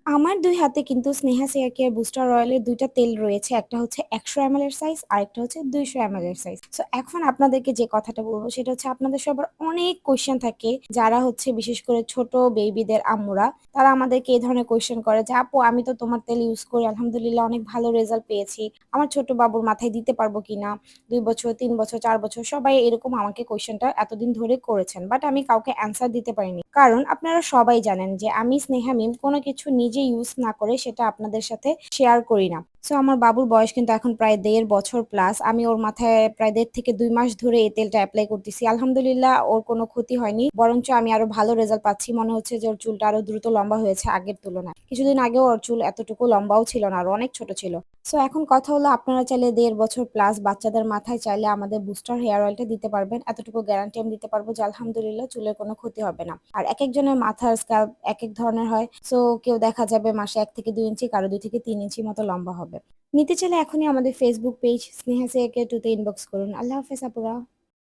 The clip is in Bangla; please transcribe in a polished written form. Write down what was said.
আমার ২ হাতে কিন্তু স্নেহা হেয়ার কেয়ার বুস্টার অয়েলের ২ টা তেল রয়েছে। একটা হচ্ছে ১০০ এমএল এর সাইজ, আরেকটা হচ্ছে ২০০ এমএল এর সাইজ। সো এখন আপনাদেরকে যে কথাটা বলব সেটা হচ্ছে আপনাদের সবার অনেক কোয়েশ্চেন থাকে যারা হচ্ছে বিশেষ করে ছোট বেবিদের আম্মুরা, তারা আমাদেরকে এই ধরনের কোয়েশ্চেন করে যে, "আপু আমি তো তোমার তেল ইউজ করি। আলহামদুলিল্লাহ অনেক ভালো রেজাল্ট পেয়েছি। আমার ছোট বাবুর মাথায় দিতে পারবো কিনা? ২ বছর, ৩ বছর, ৪ বছর" সবাই এরকম আমাকে কোয়েশ্চেনটা এতদিন ধরে করেছেন। বাট আমি কাউকে অ্যান্সার দিতে পারিনি। কারণ আপনারা সবাই জানেন যে আমি স্নেহা মিম কোনো কিছু নিজে ইউজ না করে সেটা আপনাদের সাথে শেয়ার করি না। সো আমার বাবুর বয়স কিন্তু এখন প্রায় ১.৫ বছর প্লাস। আমি ওর মাথায় প্রায় ১.৫ থেকে ২ মাস ধরে এই তেলটা এপ্লাই করতেছি। আলহামদুলিল্লাহ ওর কোনো ক্ষতি হয়নি। বরঞ্চ আমি আরো ভালো রেজাল্ট পাচ্ছি। মনে হচ্ছে যে ওর চুলটা আরো দ্রুত লম্বা হয়েছে আগের তুলনায়। কিছুদিন আগেও ওর চুল এতটুকু লম্বাও ছিল না, আরো অনেক ছোট ছিল। সো এখন কথা হলো আপনারা চাইলে ১.৫ বছর প্লাস বাচ্চাদের মাথায় চাইলে আমাদের বুস্টার হেয়ার অয়েলটা দিতে পারবেন। এতটুকু গ্যারান্টি আমি দিতে পারবো যে আলহামদুলিল্লাহ চুলের কোনো ক্ষতি হবে না। আর একেকজনের মাথার স্ক্যাল্প একেক ধরনের হয়। সো কেউ দেখা যাবে মাসে ১ থেকে ২ ইঞ্চি, কারো ২ থেকে ৩ ইঞ্চি মতো লম্বা হবে। নিতে চাইলে এখনই আমাদের Facebook page Sneha hair care 2 তে ইনবক্স করুন। আল্লাহ হাফেজ আপুরা।